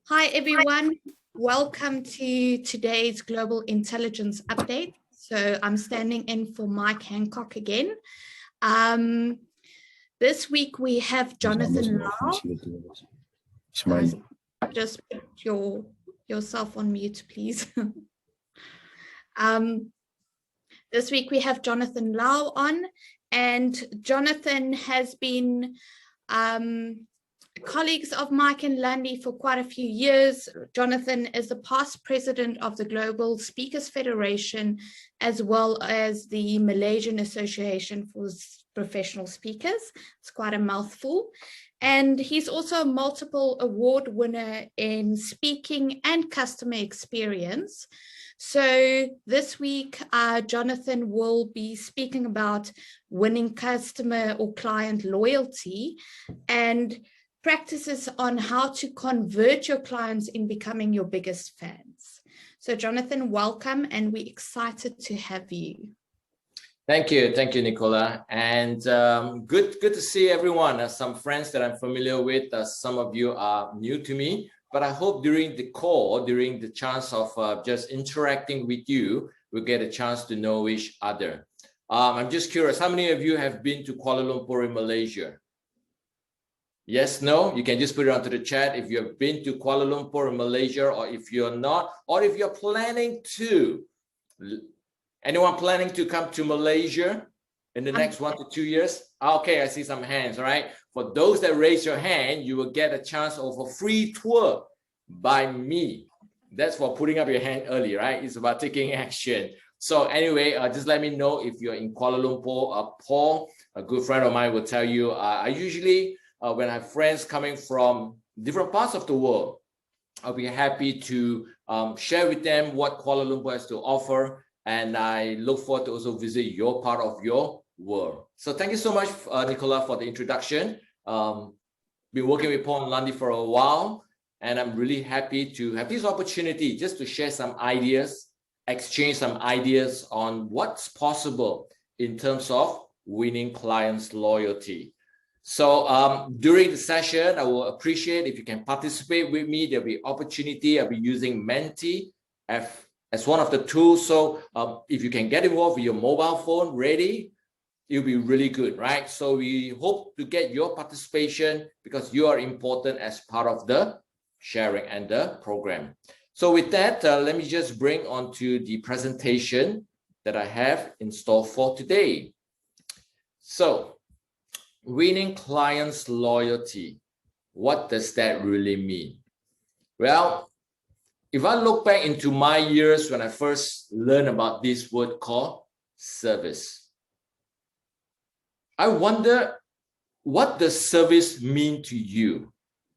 Hi, everyone. Welcome to today's Global Intelligence Update. So I'm standing in for Mike Hancock again. This week we have Jonathan Lau. Just put yourself on mute, please. This week we have Jonathan Lau on, and Jonathan has been colleagues of Mike and Landy for quite a few years. Jonathan is the past president of the Global Speakers Federation, as well as the Malaysian Association for Professional Speakers. It's quite a mouthful. And he's also a multiple award winner in speaking and customer experience. So this week, Jonathan will be speaking about winning customer or client loyalty and practices on how to convert your clients in becoming your biggest fans. So Jonathan, welcome, and we're excited to have you. Thank you, Nicola, and good to see everyone. Some friends that I'm familiar with, some of you are new to me, but I hope during the call, during the chance of just interacting with you, we'll get a chance to know each other. I'm just curious, how many of you have been to Kuala Lumpur in Malaysia? Yes, no, you can just put it onto the chat if you've been to Kuala Lumpur in Malaysia, or if you're not, or if you're planning to. Anyone planning to come to Malaysia in the next 1 to 2 years? Okay, I see some hands, all right? For those that raise your hand, you will get a chance of a free tour by me. That's for putting up your hand early, right? It's about taking action. So anyway, just let me know if you're in Kuala Lumpur. Paul, a good friend of mine, will tell you, I usually, when I have friends coming from different parts of the world, I'll be happy to share with them what Kuala Lumpur has to offer. And I look forward to also visit your part of your world. So thank you so much, Nicola, for the introduction. Been working with Paul and Landy for a while, and I'm really happy to have this opportunity just to share some ideas, exchange some ideas on what's possible in terms of winning clients' loyalty. So during the session, I will appreciate if you can participate with me. There'll be opportunity. I'll be using Menti as one of the tools. So if you can get involved with your mobile phone ready, it'll be really good, right? So we hope to get your participation because you are important as part of the sharing and the program. So with that, let me just bring on to the presentation that I have in store for today. So winning clients' loyalty, what does that really mean? Well, if I look back into my years when I first learned about this word called service, I wonder, what does service mean to you?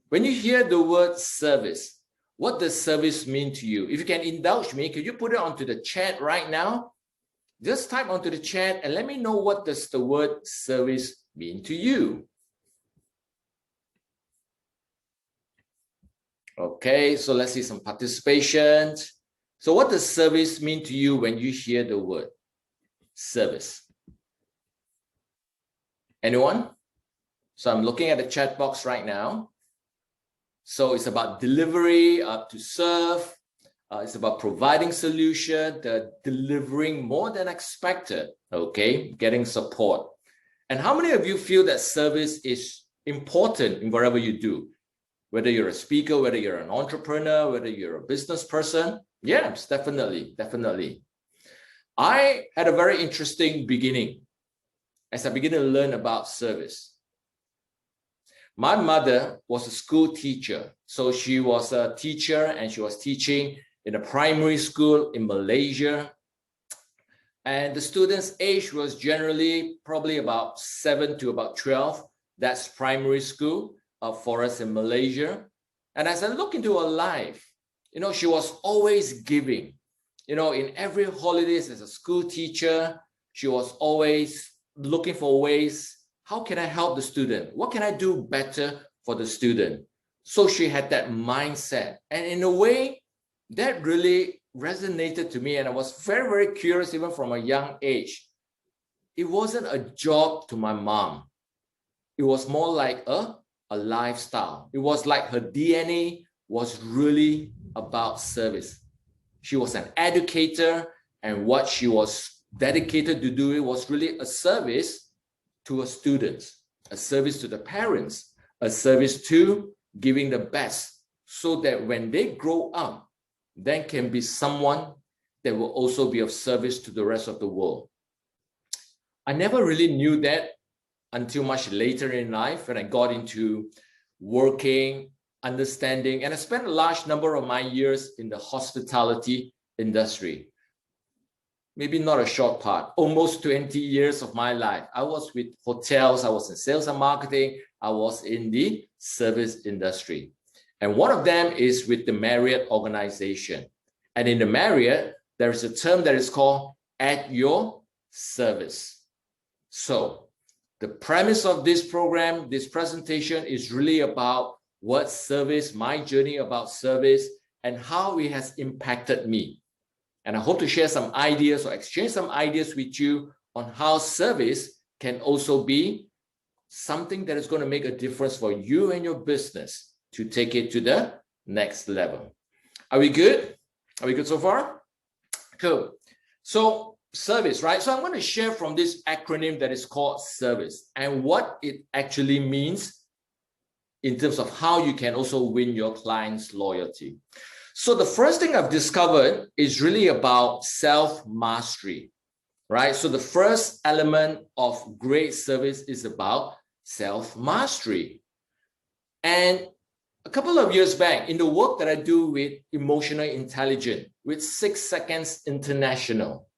When you hear the word service, what does service mean to you? If you can indulge me, could you put it onto the chat right now? Just type onto the chat and let me know, what does the word service mean to you? Okay, so let's see some participation. So what does service mean to you when you hear the word service? Anyone? So I'm looking at the chat box right now. So it's about delivery, to serve. It's about providing solution, delivering more than expected, okay? Getting support. And how many of you feel that service is important in whatever you do? Whether you're a speaker, whether you're an entrepreneur, whether you're a business person? Yes, definitely. I had a very interesting beginning as I began to learn about service. My mother was a school teacher. So she was a teacher and she was teaching in a primary school in Malaysia. And the students' age was generally probably about 7 to about 12. That's primary school for us in Malaysia. And as I look into her life, you know, she was always giving. You know, in every holidays as a school teacher, she was always looking for ways, how can I help the student? What can I do better for the student? So she had that mindset. And in a way, that really resonated to me. And I was very, very curious even from a young age. It wasn't a job to my mom. It was more like a lifestyle. It was like her DNA was really about service. She was an educator, and what she was dedicated to do was really a service to her students, a service to the parents, a service to giving the best, so that when they grow up, then can be someone that will also be of service to the rest of the world. I never really knew that until much later in life, when I got into working, understanding, and I spent a large number of my years in the hospitality industry. Maybe not a short part, almost 20 years of my life. I was with hotels, I was in sales and marketing, I was in the service industry. And one of them is with the Marriott organization. And in the Marriott, there is a term that is called at your service. So the premise of this program, this presentation, is really about what service, my journey about service, and how it has impacted me. And I hope to share some ideas or exchange some ideas with you on how service can also be something that is going to make a difference for you and your business to take it to the next level. Are we good? Are we good so far? Cool. So service, right? So I'm going to share from this acronym that is called service and what it actually means in terms of how you can also win your clients' loyalty. So the first thing I've discovered is really about self-mastery, right? So the first element of great service is about self-mastery. And a couple of years back, in the work that I do with emotional intelligence, with 6 Seconds International,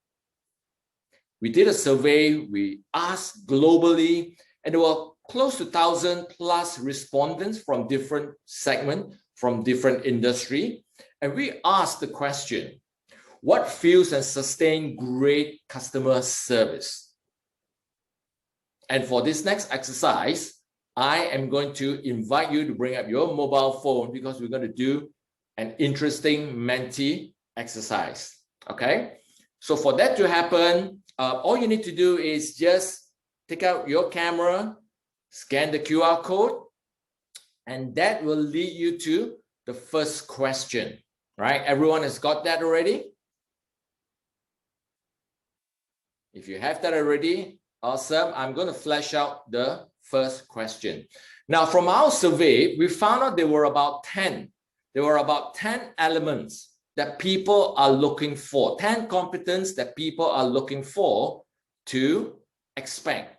we did a survey, we asked globally, and there were close to 1,000 plus respondents from different segments, from different industry. And we asked the question, what fuels and sustains great customer service? And for this next exercise, I am going to invite you to bring up your mobile phone because we're going to do an interesting Menti exercise, okay? So for that to happen, all you need to do is just take out your camera, scan the QR code, and that will lead you to the first question, right? Everyone has got that already? If you have that already, awesome. I'm going to flesh out the first question. Now, from our survey, we found out there were about 10 elements that people are looking for, 10 competence that people are looking for to expect.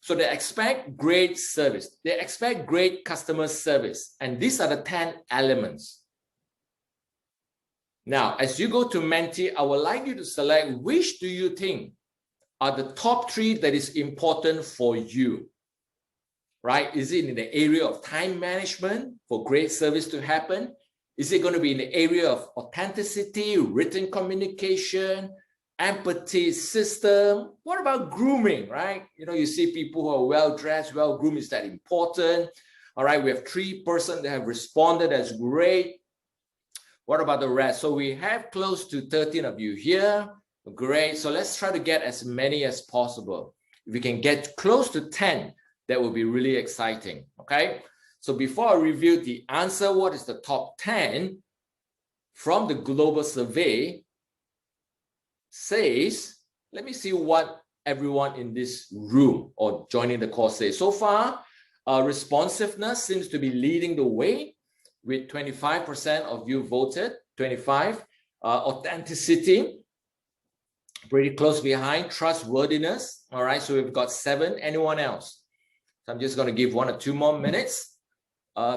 So they expect great service. They expect great customer service. And these are the 10 elements. Now, as you go to Menti, I would like you to select which do you think are the top 3 that is important for you, right? Is it in the area of time management for great service to happen? Is it going to be in the area of authenticity, written communication, empathy system? What about grooming, right? You know, you see people who are well-dressed, well-groomed. Is that important? All right, we have 3 persons that have responded. That's great. What about the rest? So we have close to 13 of you here. Great. So let's try to get as many as possible. If we can get close to 10, that will be really exciting. Okay. So before I review the answer, what is the top 10 from the global survey says, let me see what everyone in this room or joining the course says. So far, responsiveness seems to be leading the way with 25% of you voted, 25. Authenticity, pretty close behind. Trustworthiness, all right, so we've got 7. Anyone else? So I'm just going to give 1 or 2 more minutes.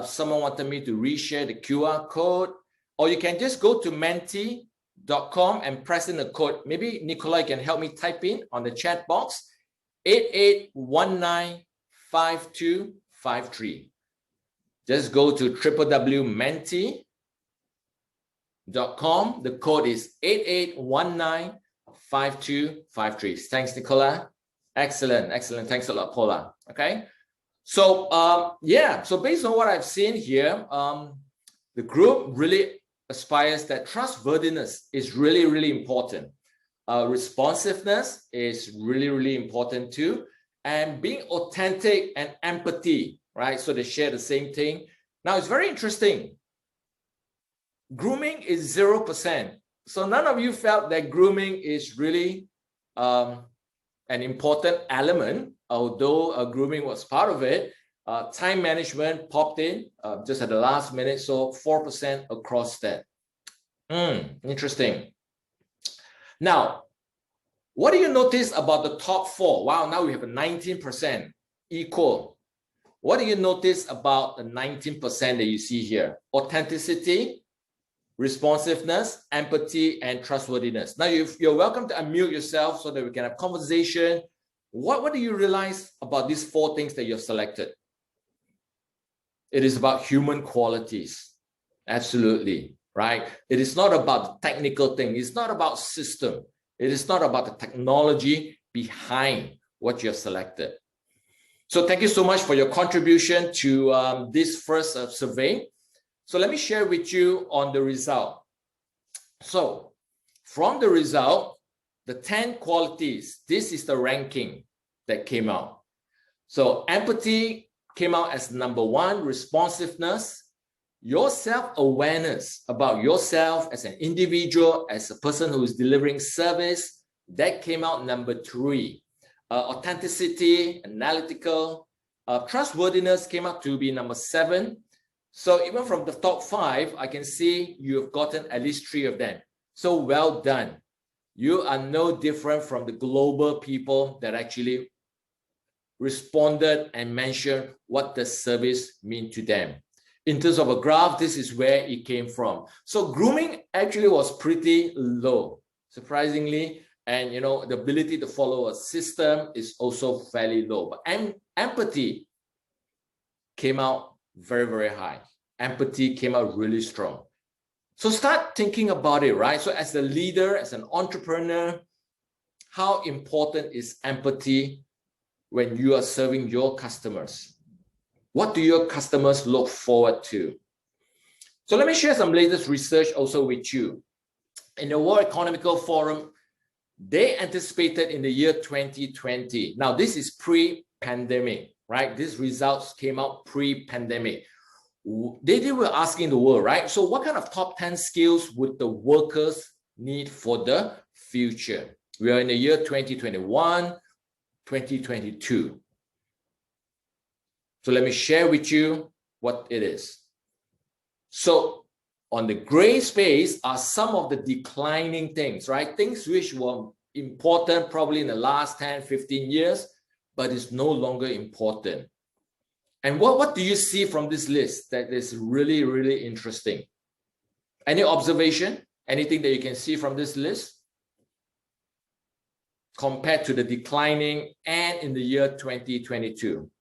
Someone wanted me to reshare the QR code, or you can just go to menti.com and press in the code. Maybe Nicola can help me type in on the chat box, 88195253. Just go to www.menti.com. The code is 88195253. Thanks, Nicola. Excellent, excellent. Thanks a lot, Paula. Okay. So, yeah, so based on what I've seen here, the group really aspires that trustworthiness is really, really important. Responsiveness is really, really important too. And being authentic and empathy, right? So they share the same thing. Now, it's very interesting. grooming is 0%. So none of you felt that grooming is really an important element, although grooming was part of it. Time management popped in just at the last minute, so 4% across that. Interesting. Now, what do you notice about the top 4? Wow, now we have a 19% equal. What do you notice about the 19% that you see here? Authenticity, responsiveness, empathy, and trustworthiness. Now, you're welcome to unmute yourself so that we can have conversation. What do you realize about these 4 things that you've selected? It is about human qualities. Absolutely, right? It is not about the technical thing. It's not about system. It is not about the technology behind what you have selected. So thank you so much for your contribution to this first survey. So let me share with you on the result. So from the result, the 10 qualities, this is the ranking that came out. So empathy came out as number 1, responsiveness, your self-awareness about yourself as an individual, as a person who is delivering service, that came out number 3. Authenticity, analytical, trustworthiness came out to be number 7. So even from the top 5, I can see you've gotten at least 3 of them. So well done. You are no different from the global people that actually responded and mentioned what the service means to them. In terms of a graph, this is where it came from. So grooming actually was pretty low, surprisingly. And you know, the ability to follow a system is also fairly low. But empathy came out very, very high. Empathy came out really strong. So start thinking about it, right? So as a leader, as an entrepreneur, how important is empathy when you are serving your customers? What do your customers look forward to? So let me share some latest research also with you. In the World Economic Forum, they anticipated in the year 2020. Now, this is pre-pandemic, right? These results came out pre-pandemic. They were asking the world, right? So what kind of top 10 skills would the workers need for the future? We are in the year 2021, 2022. So let me share with you what it is. So on the gray space are some of the declining things, right? Things which were important probably in the last 10, 15 years, but is no longer important. And what do you see from this list that is really, really interesting? Any observation? Anything that you can see from this list? Compared to the declining and in the year 2022.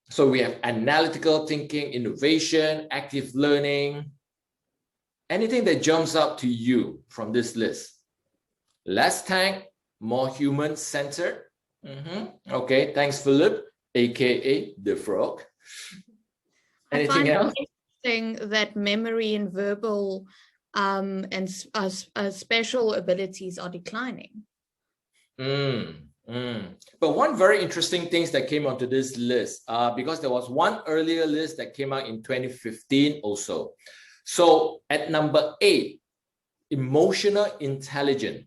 So we have analytical thinking, innovation, active learning. Anything that jumps out to you from this list? Less tech, more human-centered. Okay, thanks, Philip, aka the frog. Anything else? I find it interesting that memory and verbal and special abilities are declining. But one very interesting thing that came onto this list, because there was one earlier list that came out in 2015 also. So at number 8, emotional intelligence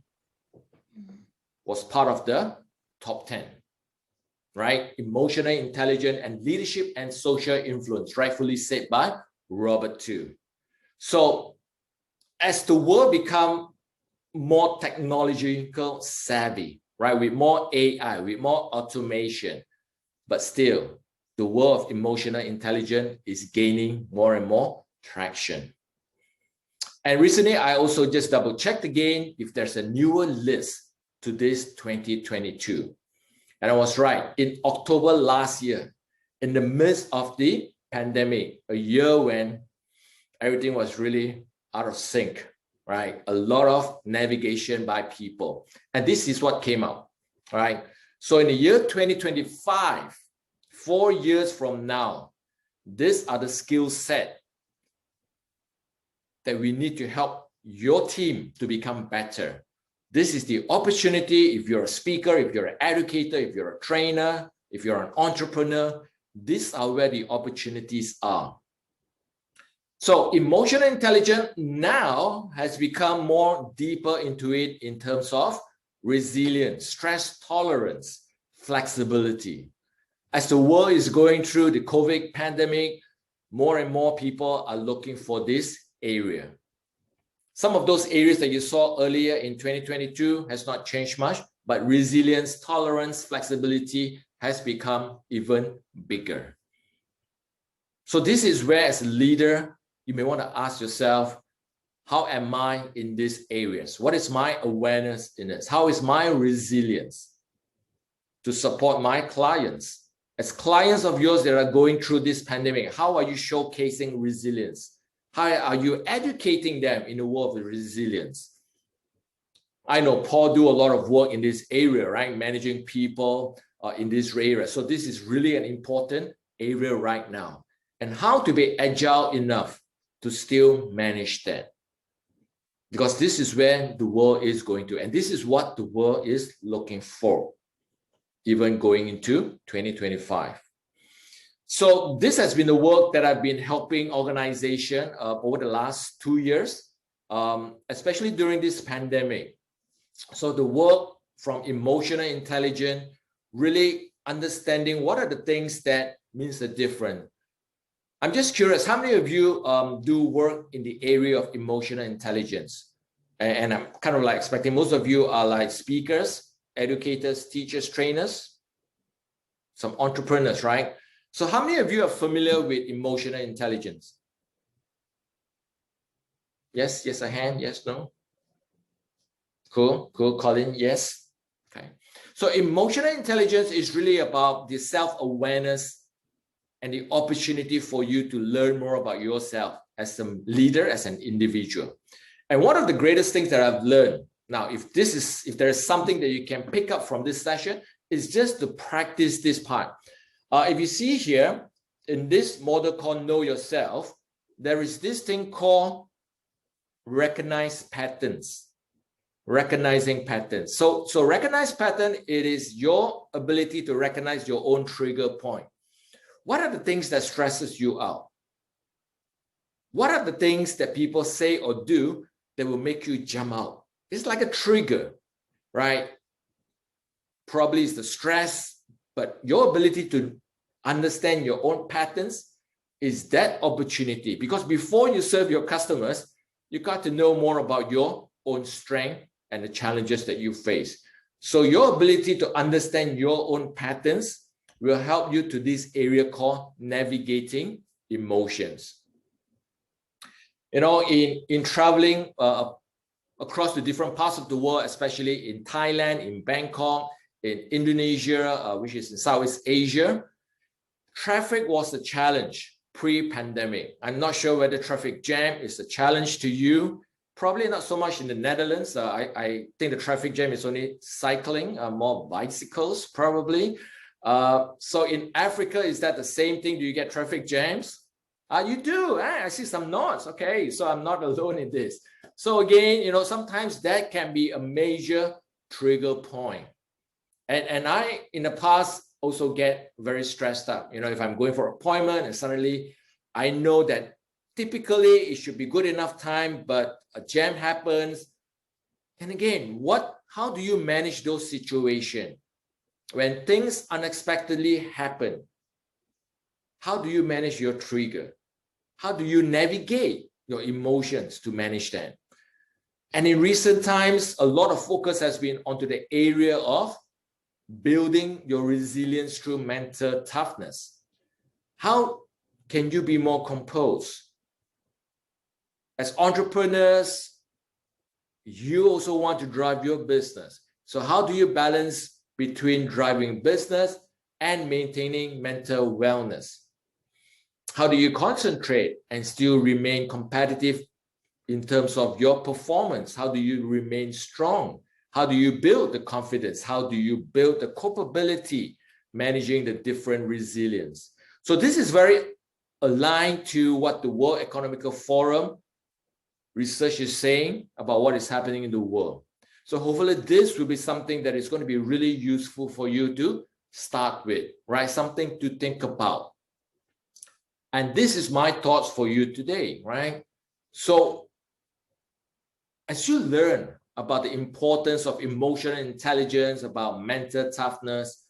was part of the top 10, right? Emotional intelligence and leadership and social influence, rightfully said by Robert too. So as the world become more technological savvy, right, with more AI, with more automation, but still the world of emotional intelligence is gaining more and more traction. And recently, I also just double checked again if there's a newer list to this 2022. And I was right. In October last year, in the midst of the pandemic, a year when everything was really out of sync, right? A lot of navigation by people. And this is what came out, right? So in the year 2025, 4 years from now, these are the skill set that we need to help your team to become better. This is the opportunity. If you're a speaker, if you're an educator, if you're a trainer, if you're an entrepreneur, these are where the opportunities are. So emotional intelligence now has become more deeper into it in terms of resilience, stress tolerance, flexibility. As the world is going through the COVID pandemic, more and more people are looking for this area. Some of those areas that you saw earlier in 2022 has not changed much, but resilience, tolerance, flexibility has become even bigger. So this is where, as a leader, you may want to ask yourself, how am I in these areas? What is my awareness in this? How is my resilience to support my clients? As clients of yours that are going through this pandemic, how are you showcasing resilience? How are you educating them in the world of resilience? I know Paul do a lot of work in this area, right? Managing people in this area. So this is really an important area right now. And how to be agile enough to still manage that. Because this is where the world is going to, and this is what the world is looking for, even going into 2025. So this has been the work that I've been helping organizations over the last 2 years, especially during this pandemic. So the work from emotional intelligence, really understanding what are the things that means the difference. I'm just curious, how many of you do work in the area of emotional intelligence? And I'm kind of like expecting most of you are like speakers, educators, teachers, trainers, some entrepreneurs, right? So how many of you are familiar with emotional intelligence? Yes, yes, a hand, yes, no? Cool, cool, Colin, yes. Okay. So emotional intelligence is really about the self-awareness and the opportunity for you to learn more about yourself as a leader, as an individual. And one of the greatest things that I've learned, now, if there is something that you can pick up from this session, is just to practice this part. If you see here, in this model called Know Yourself, there is this thing called recognize patterns. Recognizing patterns. So recognize pattern, it is your ability to recognize your own trigger point. What are the things that stresses you out? What are the things that people say or do that will make you jump out? It's like a trigger, right? Probably it's the stress, but your ability to understand your own patterns is that opportunity. Because before you serve your customers, you got to know more about your own strength and the challenges that you face. So your ability to understand your own patterns will help you to this area called navigating emotions. You know, in traveling across the different parts of the world, especially in Thailand, in Bangkok, in Indonesia, which is in Southeast Asia, traffic was a challenge pre-pandemic. I'm not sure whether traffic jam is a challenge to you. Probably not so much in the Netherlands. I think the traffic jam is only cycling, more bicycles probably. So in Africa, is that the same thing? Do you get traffic jams? You do. I see some nods. Okay, so I'm not alone in this. So again, you know, sometimes that can be a major trigger point. And I, in the past, also get very stressed out. You know, if I'm going for an appointment and suddenly I know that typically it should be good enough time, but a jam happens. And again, how do you manage those situations? When things unexpectedly happen, how do you manage your trigger? How do you navigate your emotions to manage them? And in recent times, a lot of focus has been onto the area of building your resilience through mental toughness. How can you be more composed? As entrepreneurs, you also want to drive your business. So how do you balance between driving business and maintaining mental wellness? How do you concentrate and still remain competitive in terms of your performance? How do you remain strong? How do you build the confidence? How do you build the capability managing the different resilience? So this is very aligned to what the World Economic Forum research is saying about what is happening in the world. So hopefully this will be something that is going to be really useful for you to start with, right? Something to think about. And this is my thoughts for you today, right? So as you learn about the importance of emotional intelligence, about mental toughness,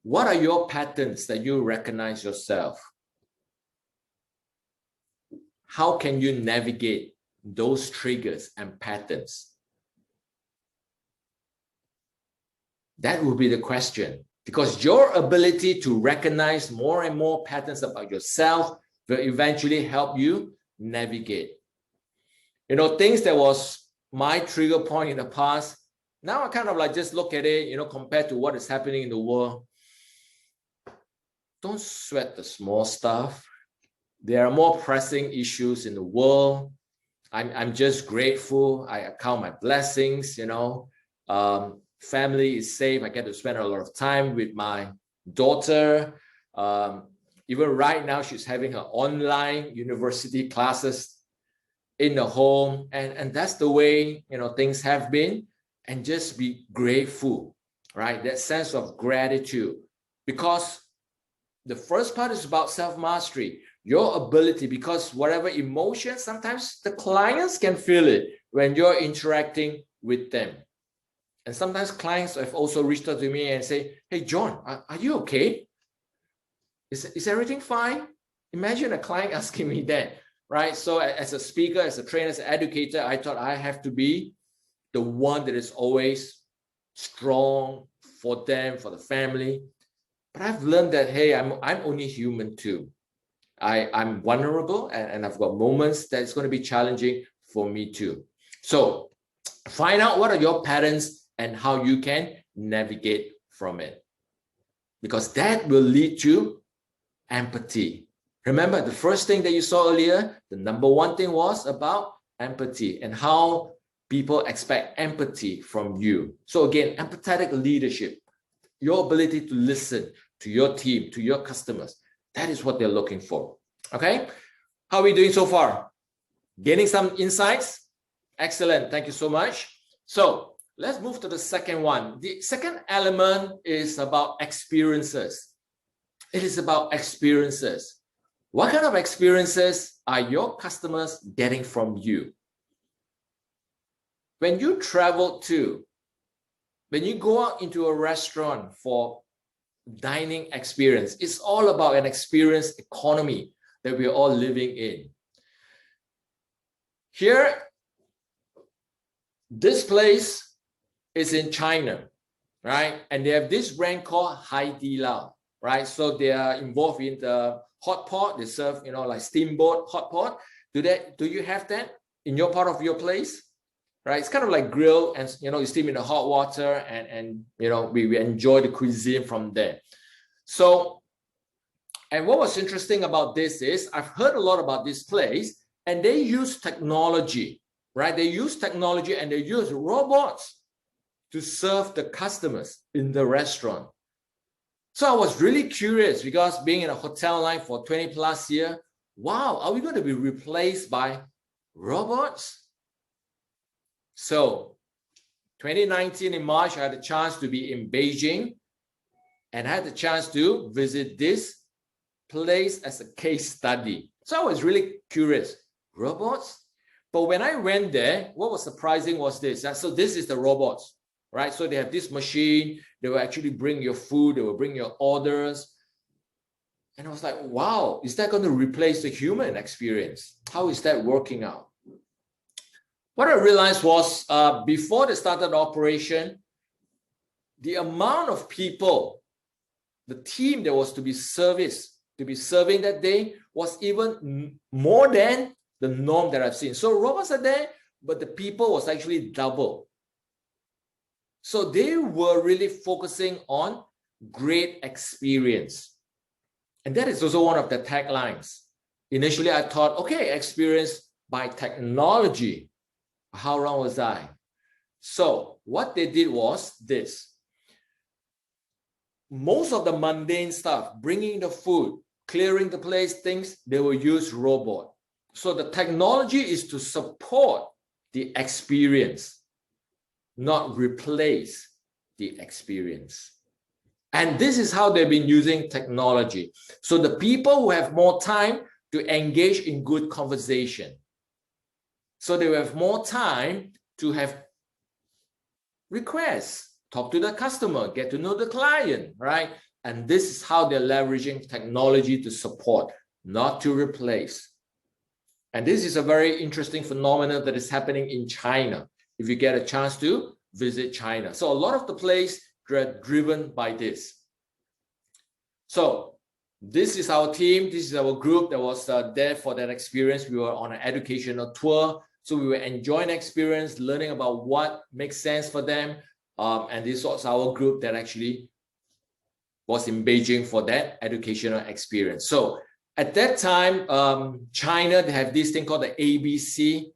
what are your patterns that you recognize yourself? How can you navigate those triggers and patterns? That will be the question, because your ability to recognize more and more patterns about yourself will eventually help you navigate. You know, things that was my trigger point in the past, now I kind of like just look at it, you know, compared to what is happening in the world. Don't sweat the small stuff. There are more pressing issues in the world. I'm just grateful. I count my blessings, you know. Family is safe. I get to spend a lot of time with my daughter. Even right now, she's having her online university classes in the home. And that's the way, you know, things have been. And just be grateful, right? That sense of gratitude. Because the first part is about self-mastery. Your ability, because whatever emotion, sometimes the clients can feel it when you're interacting with them. And sometimes clients have also reached out to me and say, hey, John, are you okay? Is everything fine? Imagine a client asking me that, right? So as a speaker, as a trainer, as an educator, I thought I have to be the one that is always strong for them, for the family. But I've learned that, hey, I'm only human too. I'm vulnerable, and I've got moments that it's going to be challenging for me too. So find out what are your patterns and how you can navigate from it. Because that will lead to empathy. Remember, the first thing that you saw earlier, the number one thing was about empathy and how people expect empathy from you. So again, empathetic leadership, your ability to listen to your team, to your customers. That is what they're looking for. Okay? How are we doing so far? Getting some insights? Excellent. Thank you so much. So let's move to the second one. The second element is about experiences. It is about experiences. What kind of experiences are your customers getting from you? When you travel to, when you go out into a restaurant for dining experience, it's all about an experience economy that we're all living in. Here, this place is in China, right? And they have this brand called Hai Di Lao, right? So they are involved in the hot pot. They serve, you know, like steamboat hot pot. Do you have that in your part of your place? Right? It's kind of like grill, and you know, you steam in the hot water, and you know, we enjoy the cuisine from there. So, and what was interesting about this is I've heard a lot about this place, and they use technology, right? They use technology and they use robots to serve the customers in the restaurant. So I was really curious, because being in a hotel line for 20 plus years, wow, are we going to be replaced by robots? So 2019 in March, I had a chance to be in Beijing, and I had the chance to visit this place as a case study. So I was really curious, robots? But when I went there, what was surprising was this. So this is the robots, right? So they have this machine, they will actually bring your food, they will bring your orders. And I was like, wow, is that going to replace the human experience? How is that working out? What I realized was before they started the operation, the amount of people, the team that was to be serving that day was even more than the norm that I've seen. So robots are there, but the people was actually double. So they were really focusing on great experience. And that is also one of the taglines. Initially, I thought, okay, experience by technology. How wrong was I? So what they did was this. Most of the mundane stuff, bringing the food, clearing the place, things, they will use robot. So the technology is to support the experience, not replace the experience. And this is how they've been using technology. So the people who have more time to engage in good conversation. So they will have more time to have requests, talk to the customer, get to know the client, right? And this is how they're leveraging technology to support, not to replace. And this is a very interesting phenomenon that is happening in China, if you get a chance to visit China. So a lot of the places are driven by this. So this is our team. This is our group that was there for that experience. We were on an educational tour. So we were enjoying the experience, learning about what makes sense for them. And this was our group that actually was in Beijing for that educational experience. So at that time, China, they have this thing called the ABCD,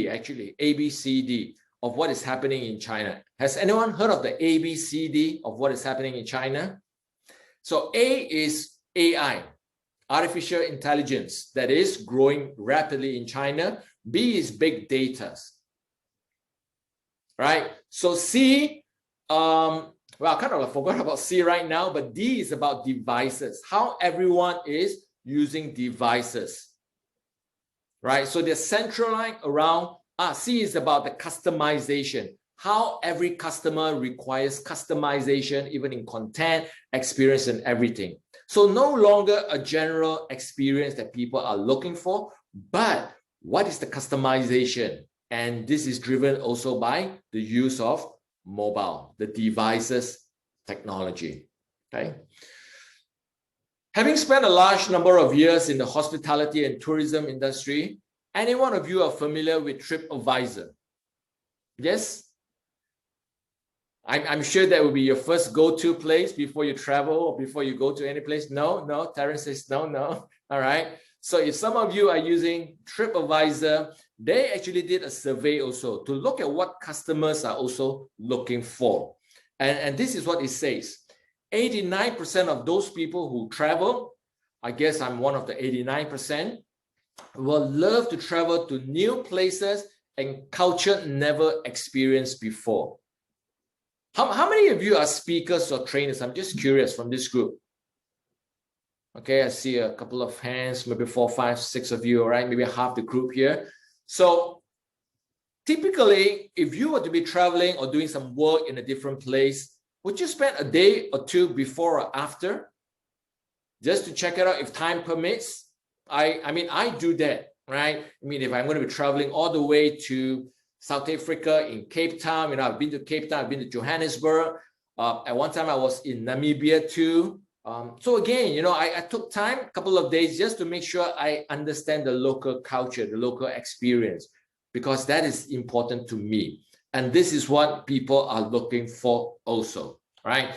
actually, ABCD of what is happening in China. Has anyone heard of the ABCD of what is happening in China? So A is AI, artificial intelligence, that is growing rapidly in China. B is big data, right? So C, well, I kind of forgot about C right now, but D is about devices, how everyone is using devices, right? So they're centralized around, C is about the customization, how every customer requires customization, even in content, experience, and everything. So no longer a general experience that people are looking for, but what is the customization? And this is driven also by the use of mobile, the devices technology, okay? Having spent a large number of years in the hospitality and tourism industry, any one of you are familiar with TripAdvisor? Yes? I'm sure that will be your first go-to place before you travel or before you go to any place. No, no, Terence says no, no. All right. So if some of you are using TripAdvisor, they actually did a survey also to look at what customers are also looking for. And this is what it says. 89% of those people who travel, I guess I'm one of the 89%, will love to travel to new places and culture never experienced before. How many of you are speakers or trainers? I'm just curious from this group. Okay, I see a couple of hands, maybe 4, 5, 6 of you, all right? Maybe half the group here. So typically, if you were to be traveling or doing some work in a different place, would you spend a day or two before or after just to check it out if time permits? I mean, I do that, right? I mean, if I'm going to be traveling all the way to South Africa, in Cape Town, you know, I've been to Cape Town, I've been to Johannesburg. At one time, I was in Namibia too. So again, you know, I took time, a couple of days, just to make sure I understand the local culture, the local experience, because that is important to me. And this is what people are looking for also, right?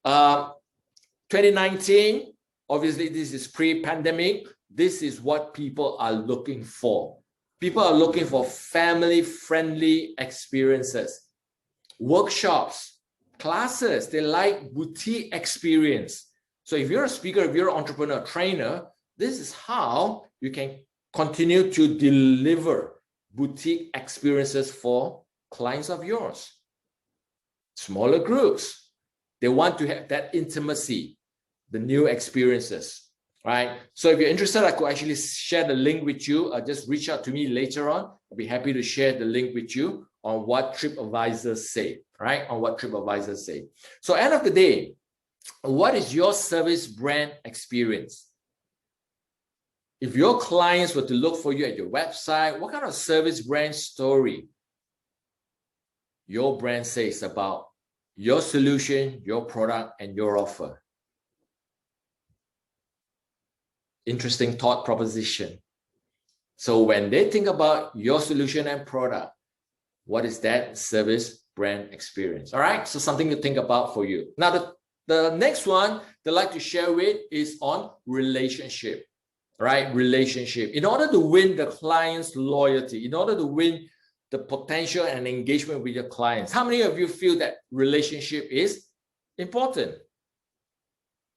2019, obviously, this is pre-pandemic. This is what people are looking for. People are looking for family-friendly experiences, workshops, classes. They like boutique experience. So if you're a speaker, if you're an entrepreneur, trainer, this is how you can continue to deliver boutique experiences for clients of yours. Smaller groups. They want to have that intimacy, the new experiences. Right. So if you're interested, I could actually share the link with you. Just reach out to me later on. I'll be happy to share the link with you on what TripAdvisor say, right? On what TripAdvisor say. So end of the day, what is your service brand experience? If your clients were to look for you at your website, what kind of service brand story your brand says about your solution, your product, and your offer? Interesting thought proposition. So when they think about your solution and product, what is that service brand experience? All right, so something to think about for you. Now, the next one that I'd like to share with is on relationship, right? Relationship. In order to win the client's loyalty, in order to win the potential and engagement with your clients, how many of you feel that relationship is important?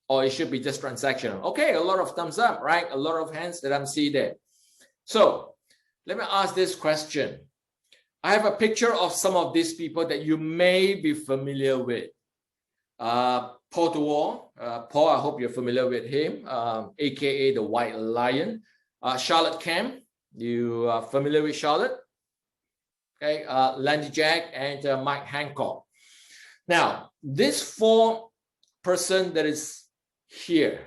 Or it should be just transactional? Okay, a lot of thumbs up, right? A lot of hands that I'm seeing there. So let me ask this question. I have a picture of some of these people that you may be familiar with. Paul DeWall. Paul, I hope you're familiar with him, aka the White Lion. Charlotte Kemp, you are familiar with Charlotte? Okay, Landy Jack and Mike Hancock. Now, this 4 person that is here,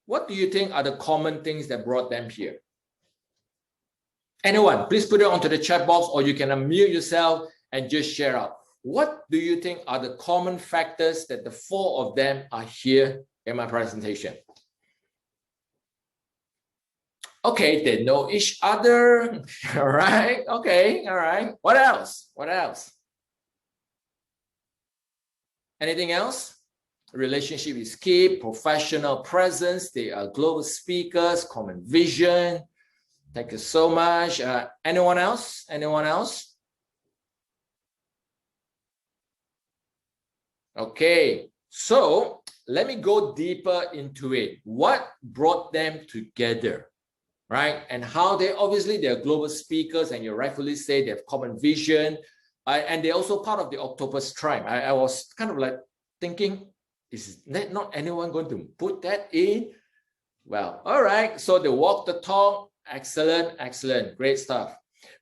what do you think are the common things that brought them here? Anyone, please put it onto the chat box, or you can unmute yourself and just share out. What do you think are the common factors that the 4 of them are here in my presentation? Okay, they know each other. All right. Okay. All right. What else? What else? Anything else? Relationship is key. Professional presence. They are global speakers. Common vision. Thank you so much. Anyone else? Anyone else? Okay. So let me go deeper into it. What brought them together? Right? And how they're global speakers, and you rightfully say they have common vision, and they're also part of the Octopus tribe. I was kind of like thinking, is not anyone going to put that in? Well, all right. So they walk the talk. Excellent, excellent, great stuff.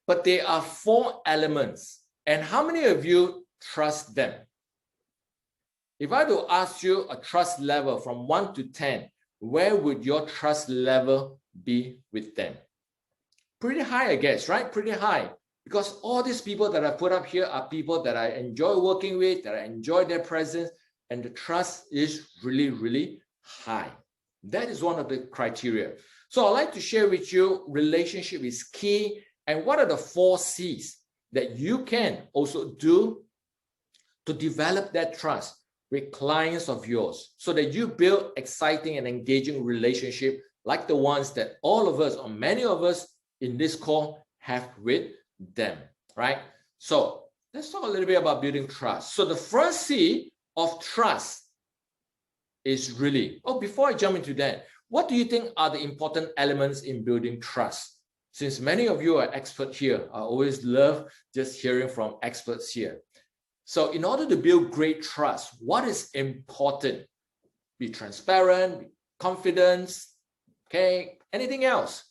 But there are 4 elements. And how many of you trust them? If I were to ask you a trust level from 1 to 10, where would your trust level be with them? Pretty high, I guess, right? Pretty high. Because all these people that I put up here are people that I enjoy working with, that I enjoy their presence, and the trust is really, really high. That is one of the criteria. So I'd like to share with you, relationship is key, and what are the 4 C's that you can also do to develop that trust with clients of yours, so that you build exciting and engaging relationship like the ones that all of us, or many of us in this call, have with them, right? So let's talk a little bit about building trust. So the first C of trust is really, before I jump into that, what do you think are the important elements in building trust? Since many of you are experts here, I always love just hearing from experts here. So in order to build great trust, what is important? Be transparent, be confident, okay? Anything else?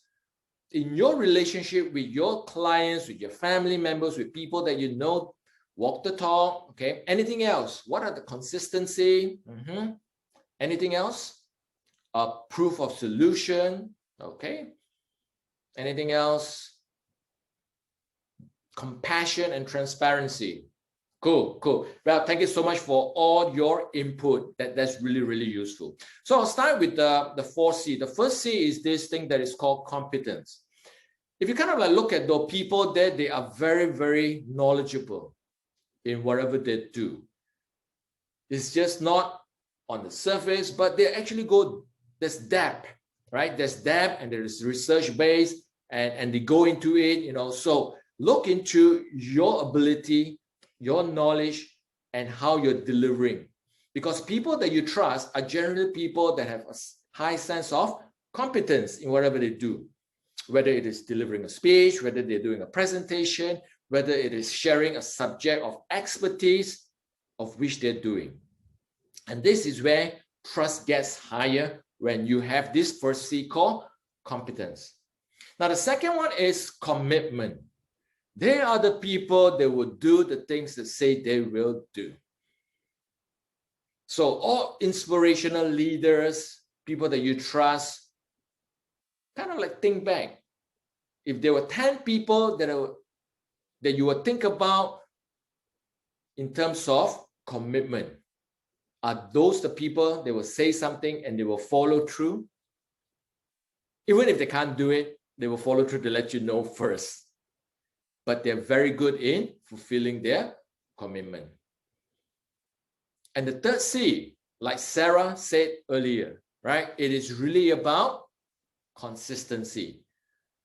In your relationship with your clients, with your family members, with people that you know, walk the talk, okay? Anything else? What are the consistency? Anything else? Proof of solution, okay? Anything else? Compassion and transparency. Cool, cool. Well, thank you so much for all your input. That's really, really useful. So I'll start with the 4C. The first C is this thing that is called competence. If you kind of like look at the people there, they are very, very knowledgeable in whatever they do. It's just not on the surface, but they actually there's depth, right? There's depth and there is research based, and they go into it, you know. So look into your ability, your knowledge, and how you're delivering. Because people that you trust are generally people that have a high sense of competence in whatever they do. Whether it is delivering a speech, whether they're doing a presentation, whether it is sharing a subject of expertise of which they're doing. And this is where trust gets higher, when you have this first C called competence. Now, the second one is commitment. They are the people that will do the things that say they will do. So all inspirational leaders, people that you trust, kind of like think back. If there were 10 people that you would think about in terms of commitment, are those the people that will say something and they will follow through? Even if they can't do it, they will follow through to let you know first. But they're very good in fulfilling their commitment. And the third C, like Sarah said earlier, right? It is really about consistency.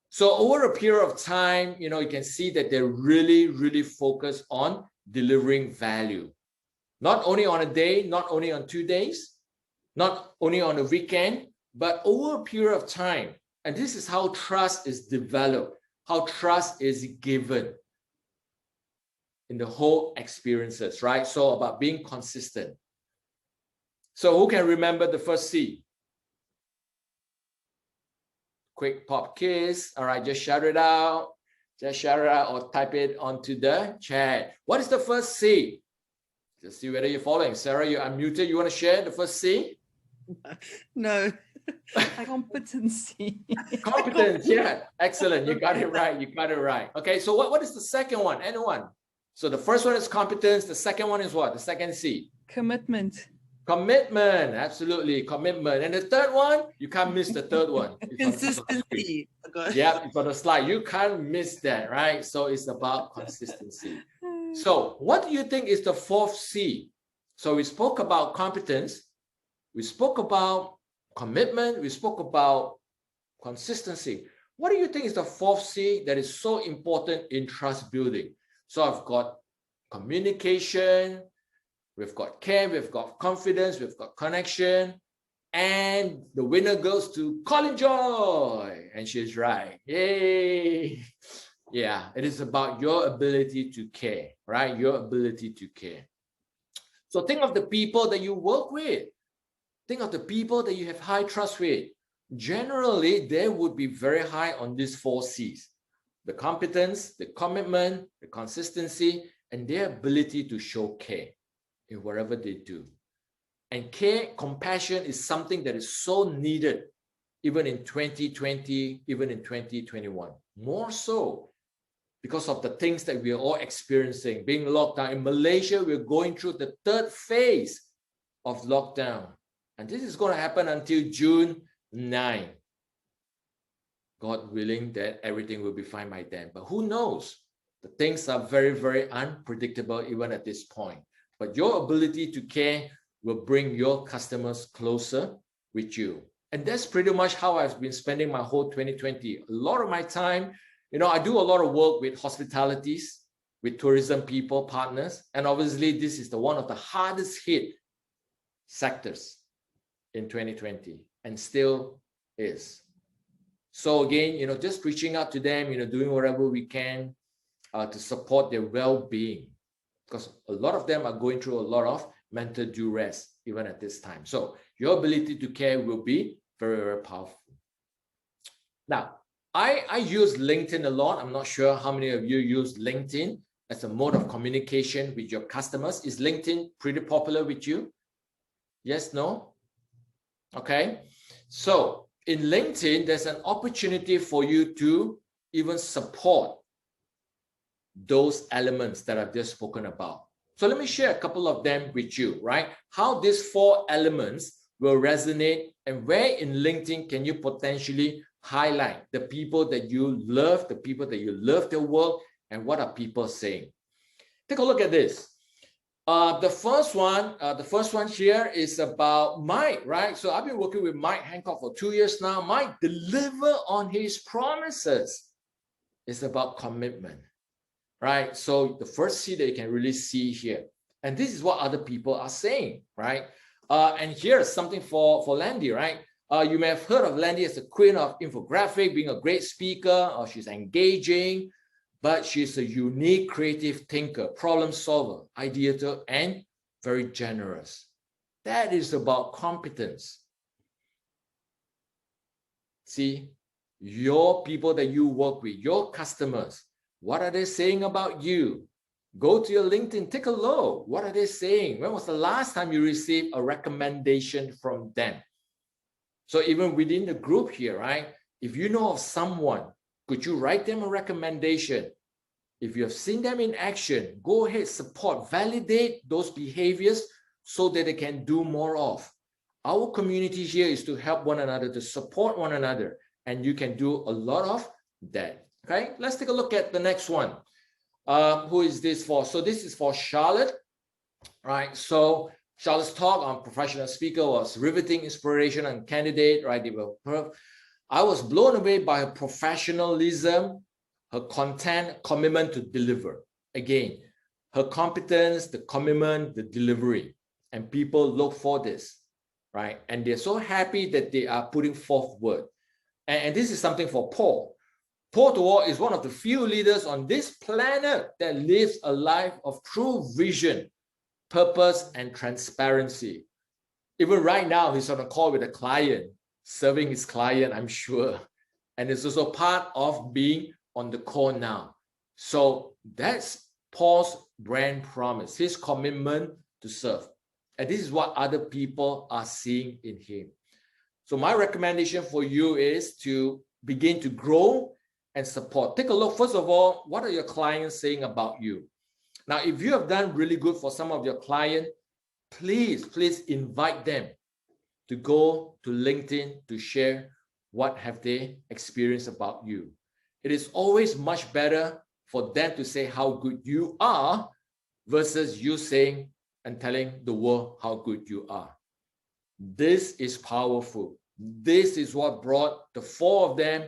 So over a period of time, you know, you can see that they're really, really focused on delivering value. Not only on a day, not only on 2 days, not only on a weekend, but over a period of time. And this is how trust is developed, how trust is given in the whole experiences, right? So about being consistent. So who can remember the first C? Quick pop quiz. All right, just shout it out. Just shout it out or type it onto the chat. What is the first C? Just see whether you're following. Sarah, you're unmuted. You want to share the first C? No. Competency. Competence, yeah. Excellent. You got it right. You got it right. Okay, so what is the second one? Anyone? So the first one is competence. The second one is what? The second C? Commitment. Commitment. Absolutely. Commitment. And the third one, you can't miss the third one. Consistency. Yeah, it's on the slide. You can't miss that, right? So it's about consistency. So what do you think is the fourth C? So we spoke about competence. We spoke about commitment. We spoke about consistency. What do you think is the fourth C that is so important in trust building? So I've got communication, we've got care, we've got confidence, we've got connection, and the winner goes to Colin Joy, and she's right. Yay! Yeah, it is about your ability to care, right? Your ability to care. So think of the people that you work with. Think of the people that you have high trust with. Generally, they would be very high on these four C's: the competence, the commitment, the consistency, and their ability to show care in whatever they do. And care, compassion is something that is so needed even in 2020, even in 2021. More so because of the things that we are all experiencing, being locked down. In Malaysia, we're going through the third phase of lockdown. And this is going to happen until June 9. God willing that everything will be fine by then. But who knows? The things are very, very unpredictable even at this point. But your ability to care will bring your customers closer with you. And that's pretty much how I've been spending my whole 2020. A lot of my time, I do a lot of work with hospitalities, with tourism people, partners. And obviously, this is one of the hardest hit sectors in 2020 and still is. So again, just reaching out to them, doing whatever we can to support their well-being, because a lot of them are going through a lot of mental duress even at this time. So your ability to care will be very, very powerful. Now, I use LinkedIn a lot. I'm not sure how many of you use LinkedIn as a mode of communication with your customers. Is LinkedIn pretty popular with you? Yes, no? Okay. So in LinkedIn, there's an opportunity for you to even support those elements that I've just spoken about. So let me share a couple of them with you, right? How these four elements will resonate, and where in LinkedIn can you potentially highlight the people that you love, the people that you love their work, and what are people saying? Take a look at this. The first one here is about Mike, right? So I've been working with Mike Hancock for 2 years now. Mike deliver on his promises. It's about commitment, right? So the first C that you can really see here, and this is what other people are saying, right? And here's something for Landy, right? You may have heard of Landy as the queen of infographic, being a great speaker, or she's engaging, but she's a unique creative thinker, problem solver, ideator, and very generous. That is about competence. See, your people that you work with, your customers, what are they saying about you? Go to your LinkedIn, take a look. What are they saying? When was the last time you received a recommendation from them? So even within the group here, right? If you know of someone, could you write them a recommendation? If you have seen them in action, go ahead, support, validate those behaviors so that they can do more of. Our community here is to help one another, to support one another, and you can do a lot of that. Okay, let's take a look at the next one. Who is this for? So this is for Charlotte, right? So Charlotte's talk on professional speaker was riveting, inspiration, and candidate, right? I was blown away by her professionalism, her content, commitment to deliver. Again, her competence, the commitment, the delivery, and people look for this, right? And they're so happy that they are putting forth word. And this is something for Paul. Paul Tuor is one of the few leaders on this planet that lives a life of true vision, purpose, and transparency. Even right now, he's on a call with a client, serving his client, I'm sure. And it's also part of being on the call now. So that's Paul's brand promise, his commitment to serve. And this is what other people are seeing in him. So my recommendation for you is to begin to grow and support. Take a look, first of all, what are your clients saying about you? Now, if you have done really good for some of your clients, please invite them to go to LinkedIn to share what have they experienced about you. It is always much better for them to say how good you are versus you saying and telling the world how good you are. This is powerful. This is what brought the four of them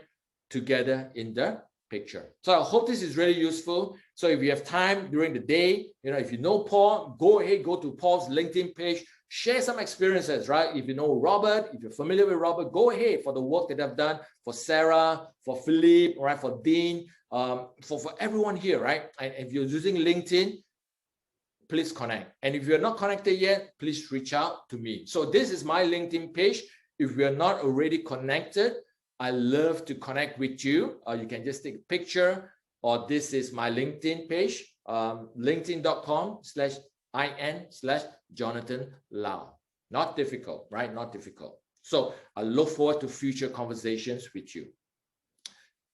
together in the picture. So I hope this is really useful. So if you have time during the day, if you know Paul, go ahead, go to Paul's LinkedIn page, share some experiences, right? If you know Robert, if you're familiar with Robert, go ahead for the work that I've done for Sarah, for Philippe, right? For Dean, for everyone here, right? And if you're using LinkedIn, please connect. And if you're not connected yet, please reach out to me. So this is my LinkedIn page. If we are not already connected, I love to connect with you. You can just take a picture, or this is my LinkedIn page, linkedin.com/in/Jonathan Lau. Not difficult, right? Not difficult. So I look forward to future conversations with you.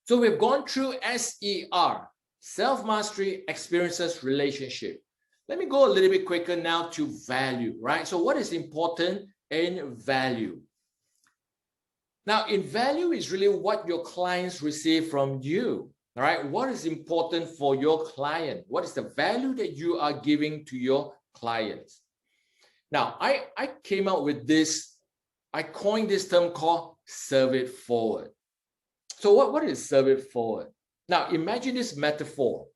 So we've gone through S.E.R., self-mastery, experiences, relationship. Let me go a little bit quicker now to value, right? So what is important in value? Now, in value is really what your clients receive from you, all right? What is important for your client? What is the value that you are giving to your clients? Now, I came out with this, I coined this term called serve it forward. So what is serve it forward? Now, imagine this metaphor.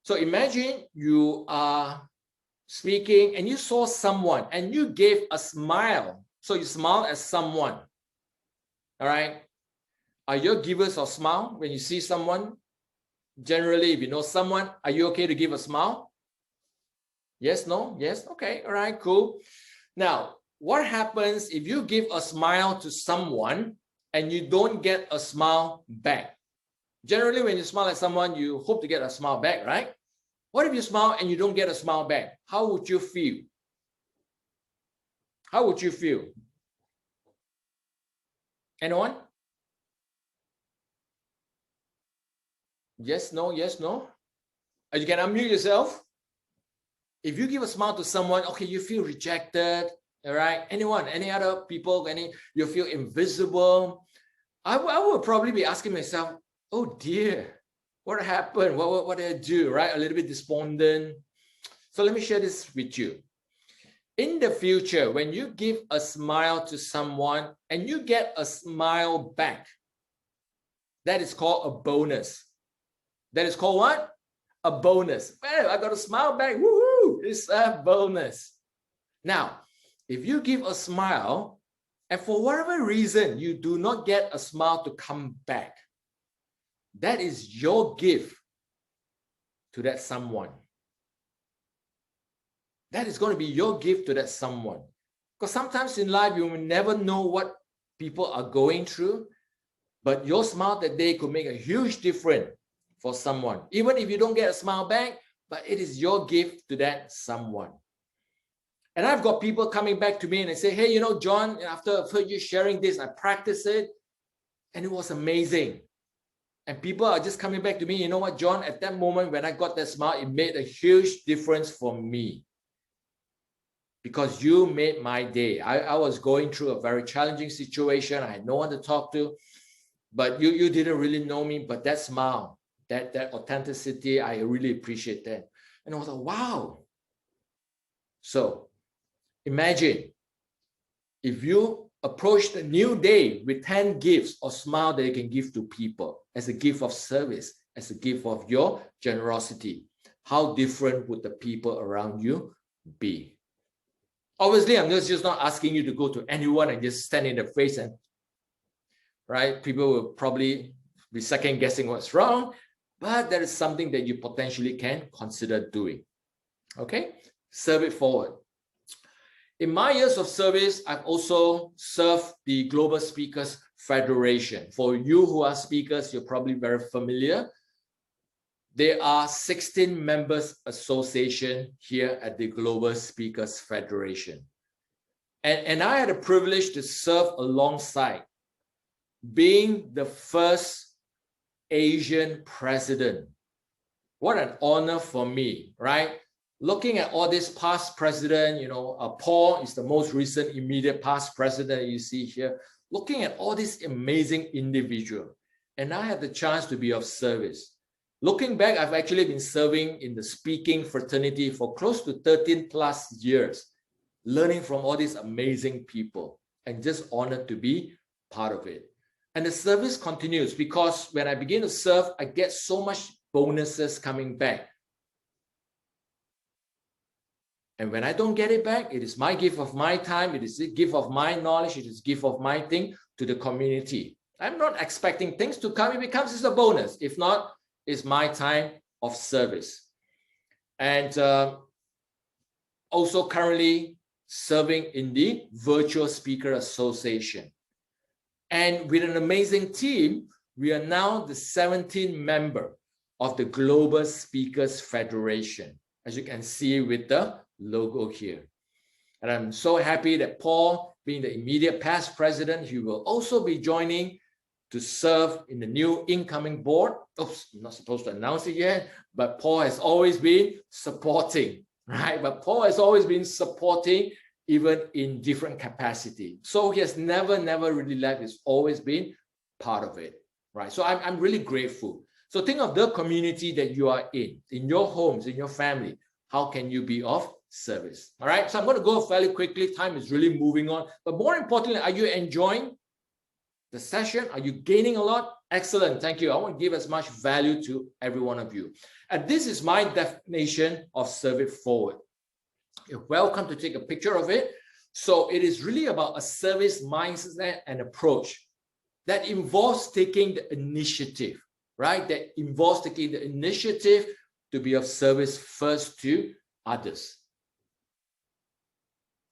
So imagine you are speaking and you saw someone and you gave a smile. So you smiled at someone. All right. Are you givers of smile when you see someone? Generally, if you know someone, are you okay to give a smile? Yes, no, yes. Okay. All right, cool. Now, what happens if you give a smile to someone and you don't get a smile back? Generally, when you smile at someone, you hope to get a smile back, right? What if you smile and you don't get a smile back? How would you feel? How would you feel? Anyone? Yes, no, yes, no. You can unmute yourself. If you give a smile to someone, okay, you feel rejected, all right? Anyone, any other people, you feel invisible. I would probably be asking myself, oh dear, what happened? What did I do, right? A little bit despondent. So let me share this with you. In the future, when you give a smile to someone and you get a smile back, that is called a bonus. That is called what? A bonus. Well, I got a smile back. Woohoo! It's a bonus. Now, if you give a smile and for whatever reason you do not get a smile to come back, that is your gift to that someone. That is going to be your gift to that someone. Because sometimes in life, you will never know what people are going through, but your smile that day could make a huge difference for someone. Even if you don't get a smile back, but it is your gift to that someone. And I've got people coming back to me and they say, hey, John, after I've heard you sharing this, I practiced it and it was amazing. And people are just coming back to me, you know what, John, at that moment when I got that smile, it made a huge difference for me. Because you made my day. I was going through a very challenging situation. I had no one to talk to, but you didn't really know me, but that smile, that authenticity, I really appreciate that. And I was like, wow. So imagine if you approach the new day with 10 gifts or smile that you can give to people as a gift of service, as a gift of your generosity, how different would the people around you be? Obviously, I'm just not asking you to go to anyone and just stand in the face and, right? People will probably be second guessing what's wrong, but that is something that you potentially can consider doing. Okay? Serve it forward. In my years of service, I've also served the Global Speakers Federation. For you who are speakers, you're probably very familiar. There are 16 members association here at the Global Speakers Federation. And I had the privilege to serve alongside being the first Asian president. What an honor for me, right? Looking at all this past president, you know, Paul is the most recent immediate past president you see here. Looking at all these amazing individuals, and I had the chance to be of service. Looking back, I've actually been serving in the speaking fraternity for close to 13 plus years, learning from all these amazing people, and just honored to be part of it. And the service continues because when I begin to serve, I get so much bonuses coming back. And when I don't get it back, it is my gift of my time, it is a gift of my knowledge, it is a gift of my thing to the community. I'm not expecting things to come. If it comes, it's a bonus. If not, it's my time of service. And also currently serving in the Virtual Speaker Association. And with an amazing team, we are now the 17th member of the Global Speakers Federation, as you can see with the logo here. And I'm so happy that Paul, being the immediate past president, he will also be joining to serve in the new incoming board. Oops, I'm not supposed to announce it yet, but Paul has always been supporting, right? But Paul has always been supporting even in different capacity. So he has never really left. He's always been part of it, right? So I'm really grateful. So think of the community that you are in your homes, in your family. How can you be of service? All right, so I'm going to go fairly quickly. Time is really moving on. But more importantly, are you enjoying the session? Are you gaining a lot? Excellent, thank you. I want to give as much value to every one of you. And this is my definition of serve it forward. You're welcome to take a picture of it. So it is really about a service mindset and approach that involves taking the initiative, right? That involves taking the initiative to be of service first to others.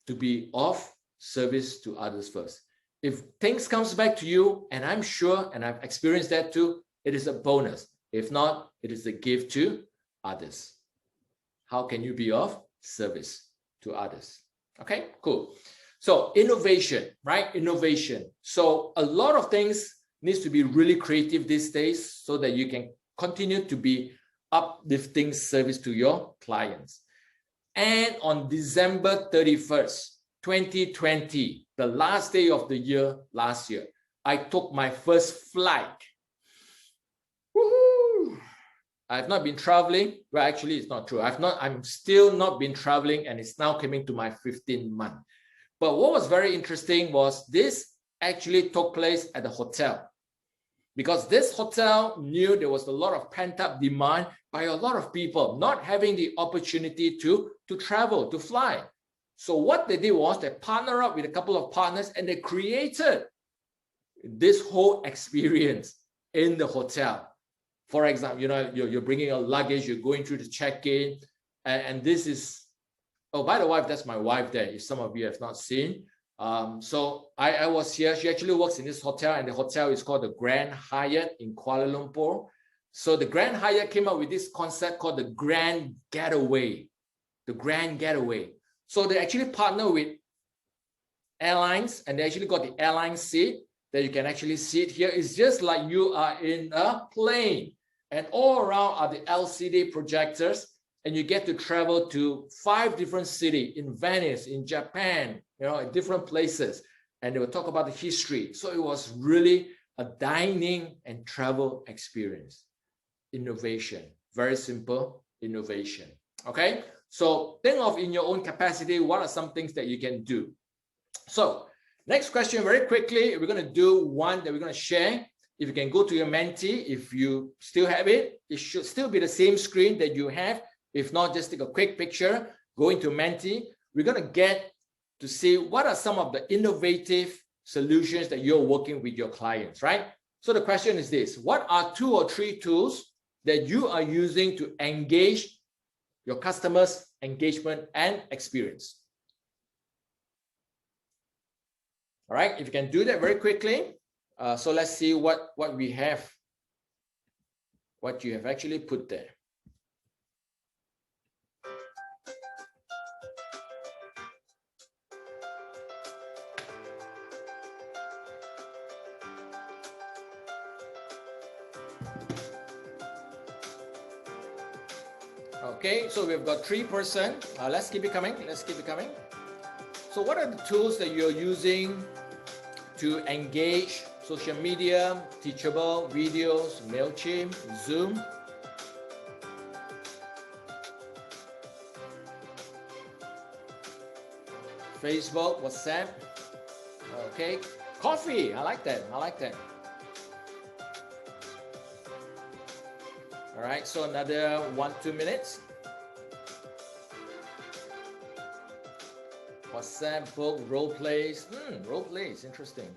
To be of service to others first. If things comes back to you, and I'm sure, and I've experienced that too, it is a bonus. If not, it is a gift to others. How can you be of service to others? Okay, cool. So innovation, right? Innovation. So a lot of things needs to be really creative these days so that you can continue to be uplifting service to your clients. And on December 31st, 2020, the last day of the year last year, I took my first flight. Woohoo! I've not been traveling. Well, actually, it's not true. I'm still not been traveling, and it's now coming to my 15th month. But what was very interesting was this actually took place at the hotel. Because this hotel knew there was a lot of pent-up demand by a lot of people not having the opportunity to travel, to fly. So what they did was they partnered up with a couple of partners and they created this whole experience in the hotel. For example, you know, you're bringing your luggage, you're going through the check-in, and this is, oh, by the way, that's my wife there, if some of you have not seen. So I was here. She actually works in this hotel, and the hotel is called the Grand Hyatt in Kuala Lumpur. So the Grand Hyatt came up with this concept called the Grand Getaway. The Grand Getaway. So they actually partner with airlines, and they actually got the airline seat that you can actually see it here. It's just like you are in a plane, and all around are the LCD projectors, and you get to travel to 5 different cities in Venice, in Japan, you know, in different places, and they will talk about the history. So it was really a dining and travel experience. Innovation, very simple innovation. Okay, so think of in your own capacity, what are some things that you can do? So next question, very quickly, we're going to do one that we're going to share. If you can go to your Menti, if you still have it, it should still be the same screen that you have. If not, just take a quick picture, go into Menti. We're going to get to see what are some of the innovative solutions that you're working with your clients, right? So the question is this: what are 2 or 3 tools that you are using to engage your customers' engagement and experience? All right, if you can do that very quickly. So let's see what we have, what you have actually put there. Okay, so we've got 3%. Let's keep it coming. Let's keep it coming. So what are the tools that you're using to engage? Social media, Teachable, videos, MailChimp, Zoom. Facebook, WhatsApp. Okay, coffee. I like that. I like that. All right, so another 1-2 minutes. WhatsApp, book, role plays. Role plays, interesting.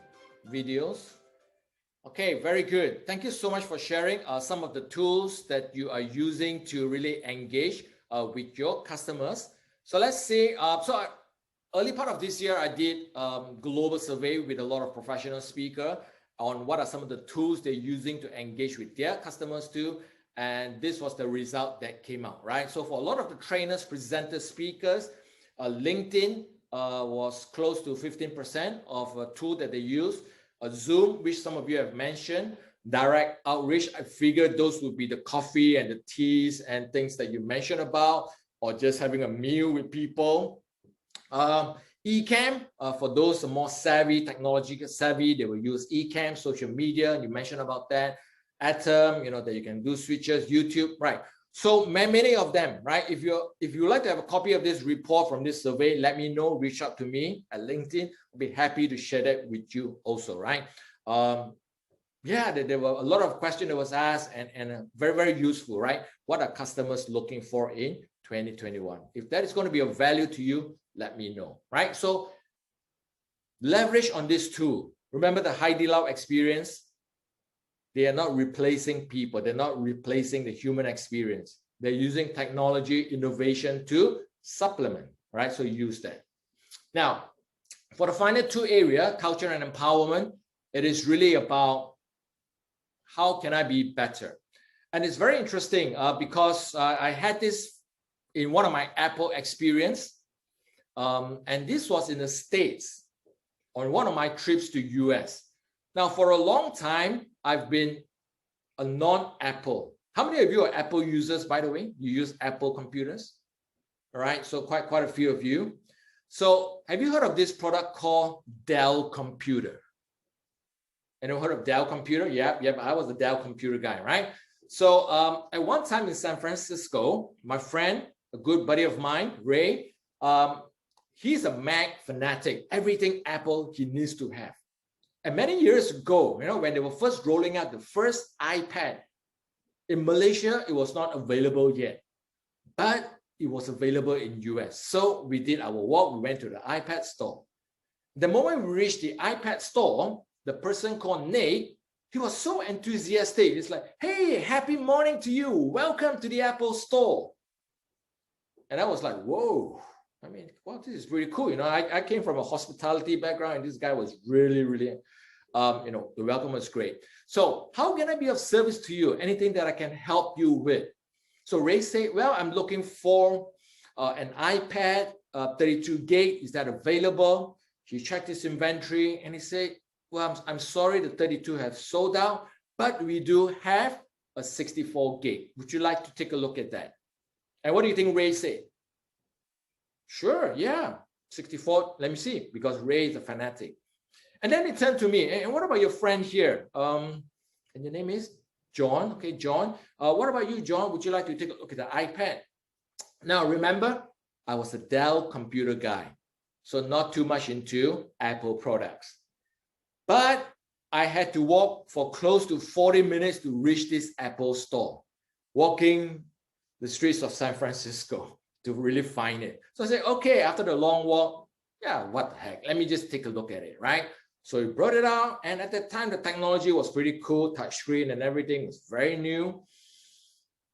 Videos. Okay, very good. Thank you so much for sharing some of the tools that you are using to really engage with your customers. So let's see. Early part of this year, I did global survey with a lot of professional speakers on what are some of the tools they're using to engage with their customers too. And this was the result that came out, right? So for a lot of the trainers, presenters, speakers, LinkedIn was close to 15% of a tool that they use. Zoom, which some of you have mentioned, direct outreach. I figured those would be the coffee and the teas and things that you mentioned about, or just having a meal with people. Ecamm, for those more savvy, technological savvy, they will use Ecamm, social media. You mentioned about that. Atom, you know, that you can do switches, YouTube, right? So many of them, right? If you like to have a copy of this report from this survey, let me know, reach out to me at LinkedIn. I'll be happy to share that with you also, right? Yeah, there were a lot of questions that was asked and very, very useful, right? What are customers looking for in 2021? If that is going to be of value to you, let me know, right? So leverage on this tool. Remember the Heidi Lau experience? They are not replacing people. They're not replacing the human experience. They're using technology, innovation to supplement, right? So use that. Now, for the final two areas, culture and empowerment, it is really about how can I be better? And it's very interesting because I had this in one of my Apple experience. And this was in the States on one of my trips to US. Now, for a long time, I've been a non-Apple. How many of you are Apple users, by the way? You use Apple computers? All right, so quite a few of you. So have you heard of this product called Dell Computer? Anyone heard of Dell Computer? Yep, I was a Dell Computer guy, right? So at one time in San Francisco, my friend, a good buddy of mine, Ray, he's a Mac fanatic. Everything Apple he needs to have. And many years ago, you know, when they were first rolling out the first iPad, in Malaysia, it was not available yet, but it was available in US. So we did our walk, we went to the iPad store. The moment we reached the iPad store, the person called Nate, he was so enthusiastic. It's like, hey, happy morning to you. Welcome to the Apple store. And I was like, whoa. I mean, wow, this is really cool. You know, I came from a hospitality background and this guy was really, you know, the welcome was great. So how can I be of service to you? Anything that I can help you with? So Ray said, well, I'm looking for an iPad, 32 gig. Is that available? He checked his inventory and he said, well, I'm sorry, the 32 have sold out, but we do have a 64 gig. Would you like to take a look at that? And what do you think Ray said? Sure, yeah, 64, let me see, because Ray is a fanatic. And then he turned to me, and what about your friend here? And your name is John. Okay, John. What about you, John? Would you like to take a look at the iPad? Now, remember, I was a Dell computer guy, so not too much into Apple products. But I had to walk for close to 40 minutes to reach this Apple store, walking the streets of San Francisco to really find it. So I said, okay, after the long walk, yeah, what the heck? Let me just take a look at it, right? So he brought it out, and at that time, the technology was pretty cool, touchscreen and everything was very new.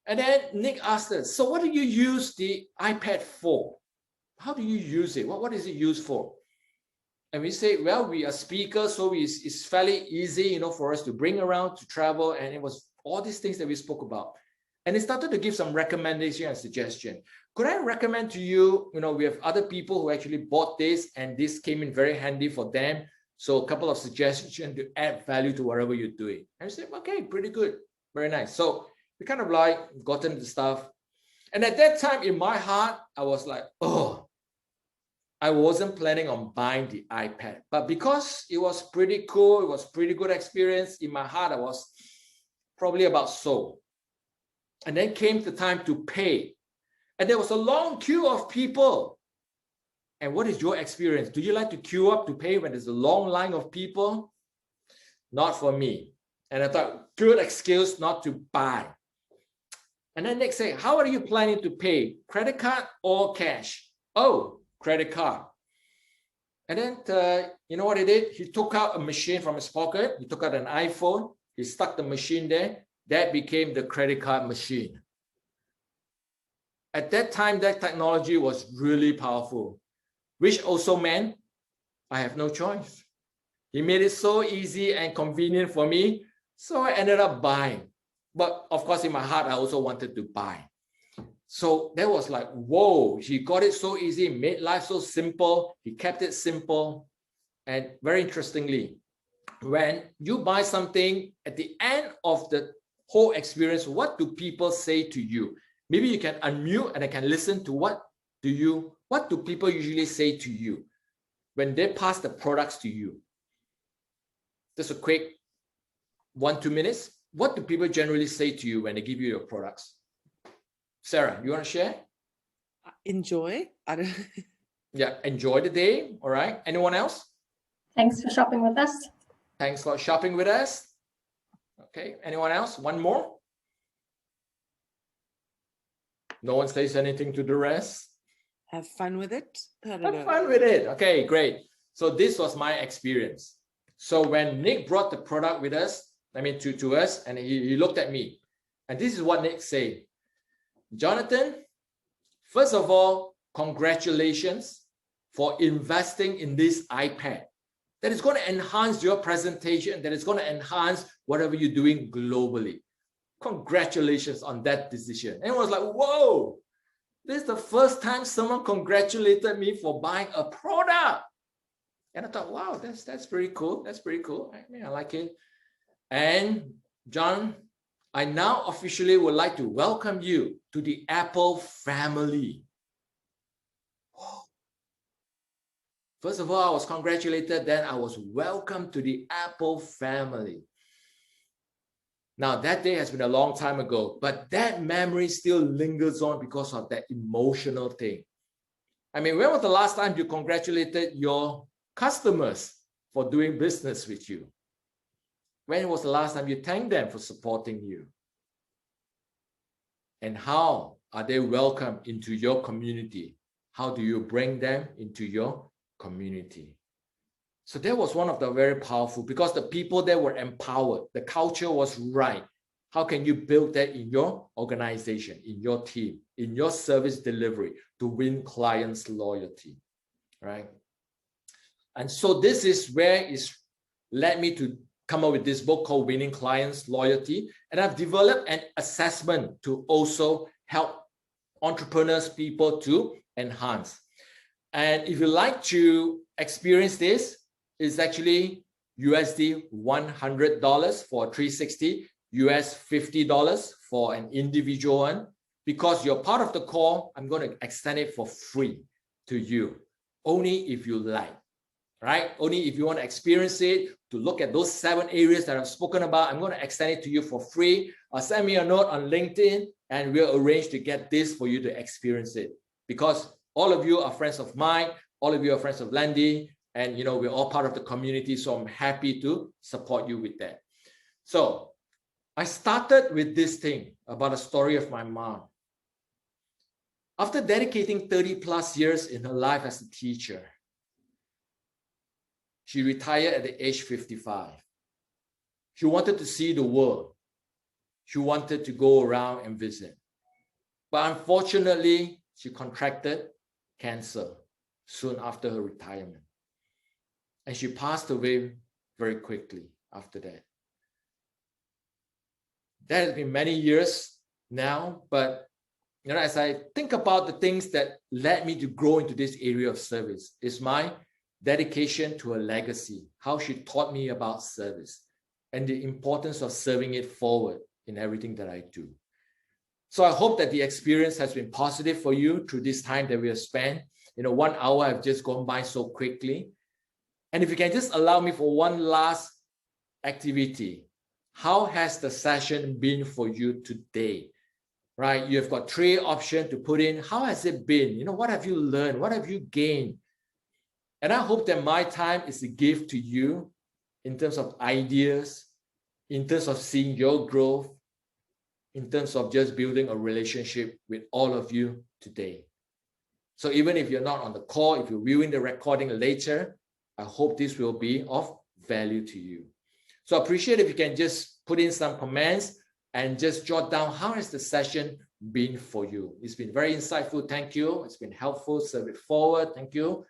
And then Nick asked us, so what do you use the iPad for? How do you use it? What is it used for? And we say, well, we are speakers, so it's fairly easy, you know, for us to bring around, to travel. And it was all these things that we spoke about. And it started to give some recommendation and suggestion. Could I recommend to you, you know, we have other people who actually bought this and this came in very handy for them. So a couple of suggestions to add value to whatever you're doing. And I said, okay, pretty good. Very nice. So we kind of like gotten the stuff. And at that time in my heart, I was like, oh, I wasn't planning on buying the iPad, but because it was pretty cool, it was pretty good experience, in my heart, I was probably about so. And then came the time to pay. And there was a long queue of people. And what is your experience? Do you like to queue up to pay when there's a long line of people? Not for me. And I thought, good excuse not to buy. And then next say, how are you planning to pay? Credit card or cash? Oh, credit card. And then, you know what he did? He took out a machine from his pocket. He took out an iPhone. He stuck the machine there. That became the credit card machine. At that time, that technology was really powerful, which also meant I have no choice. He made it so easy and convenient for me. So I ended up buying. But of course, in my heart, I also wanted to buy. So that was like, whoa, he got it so easy, made life so simple. He kept it simple. And very interestingly, when you buy something, at the end of the whole experience, what do people say to you? Maybe you can unmute and I can listen to what do people usually say to you when they pass the products to you? Just a quick 1-2 minutes. What do people generally say to you when they give you your products? Sarah, you want to share? Enjoy. I don't. Yeah, enjoy the day. All right. Anyone else? Thanks for shopping with us. Thanks for shopping with us. Okay. Anyone else? One more? No one says anything to the rest? Have fun with it. Have fun with it. Okay, great. So this was my experience. So when Nick brought the product with us, to us, and he looked at me, and this is what Nick said. Jonathan, first of all, congratulations for investing in this iPad. That is going to enhance your presentation, that is going to enhance whatever you're doing globally. Congratulations on that decision. And I was like, whoa, this is the first time someone congratulated me for buying a product. And I thought, wow, that's pretty cool. That's pretty cool. I like it. And John, I now officially would like to welcome you to the Apple family. First of all, I was congratulated, then I was welcomed to the Apple family. Now, that day has been a long time ago, but that memory still lingers on because of that emotional thing. When was the last time you congratulated your customers for doing business with you? When was the last time you thanked them for supporting you? And how are they welcomed into your community? How do you bring them into your community? So that was one of the very powerful, because the people there were empowered. The culture was right. How can you build that in your organization, in your team, in your service delivery to win clients' loyalty, right? And so this is where it's led me to come up with this book called Winning Clients' Loyalty. And I've developed an assessment to also help entrepreneurs, people to enhance. And if you like to experience this, it's actually USD $100 for 360, US $50 for an individual one. Because you're part of the call, I'm going to extend it for free to you, only if you like, right? Only if you want to experience it, to look at those 7 areas that I've spoken about, I'm going to extend it to you for free. Send me a note on LinkedIn and we'll arrange to get this for you to experience it. Because all of you are friends of mine, all of you are friends of Landy, and we're all part of the community, so I'm happy to support you with that. So I started with this thing about a story of my mom. After dedicating 30+ years in her life as a teacher, she retired at the age 55. She wanted to see the world. She wanted to go around and visit. But unfortunately, she contracted cancer soon after her retirement. And she passed away very quickly after that. That has been many years now, but as I think about the things that led me to grow into this area of service, is my dedication to a legacy, how she taught me about service and the importance of serving it forward in everything that I do. So I hope that the experience has been positive for you through this time that we have spent. 1 hour have just gone by so quickly. And if you can just allow me for one last activity, how has the session been for you today? Right? You have got 3 options to put in. How has it been? What have you learned? What have you gained? And I hope that my time is a gift to you in terms of ideas, in terms of seeing your growth, in terms of just building a relationship with all of you today. So even if you're not on the call, if you're viewing the recording later, I hope this will be of value to you. So I appreciate if you can just put in some comments and just jot down, how has the session been for you? It's been very insightful. Thank you. It's been helpful. Serve it forward. Thank you.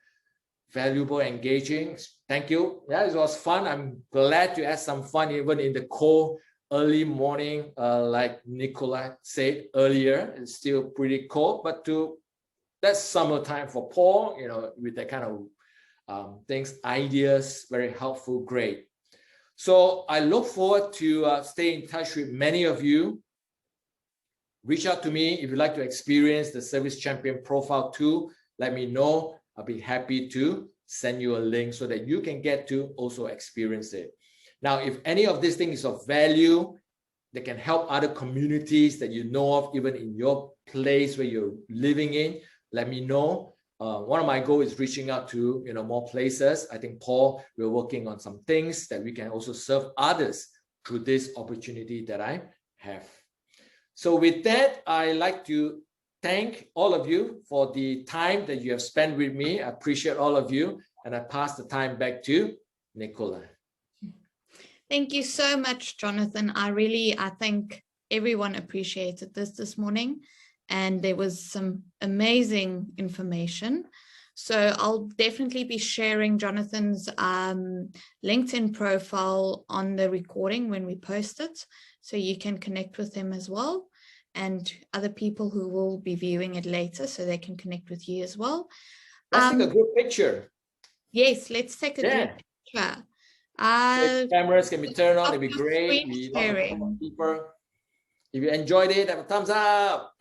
Valuable, engaging. Thank you. Yeah, it was fun. I'm glad to add some fun even in the cold early morning, like Nicola said earlier. It's still pretty cold, but that's summertime for Paul, with that kind of things, ideas, very helpful, great. So I look forward to stay in touch with many of you. Reach out to me if you'd like to experience the Service Champion Profile too. Let me know. I'll be happy to send you a link so that you can get to also experience it. Now, if any of these things is of value that can help other communities that you know of, even in your place where you're living in, let me know. One of my goals is reaching out to more places. I think, Paul, we're working on some things that we can also serve others through this opportunity that I have. So with that, I'd like to thank all of you for the time that you have spent with me. I appreciate all of you. And I pass the time back to Nicola. Thank you so much, Jonathan. I think everyone appreciated this morning. And there was some amazing information. So I'll definitely be sharing Jonathan's LinkedIn profile on the recording when we post it, so you can connect with him as well, and other people who will be viewing it later, so they can connect with you as well. Let's take a group picture. Yes, let's take a group picture. If cameras can be turned on, it'd be great. Sharing. If you enjoyed it, have a thumbs up.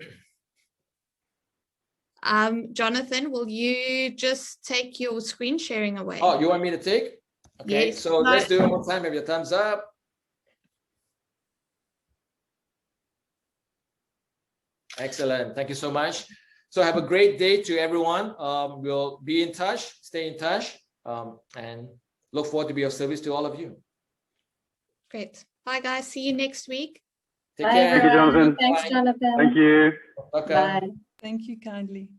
Jonathan, will you just take your screen sharing away? Oh, you want me to take? Okay, yes. so let's do it one more time. Have your thumbs up. Excellent. Thank you so much. So have a great day to everyone. We'll be in touch, stay in touch, and look forward to be of service to all of you. Great. Bye, guys. See you next week. Take care. Thank you, Jonathan. Thanks, Jonathan. Thank you. Welcome. Bye. Thank you kindly.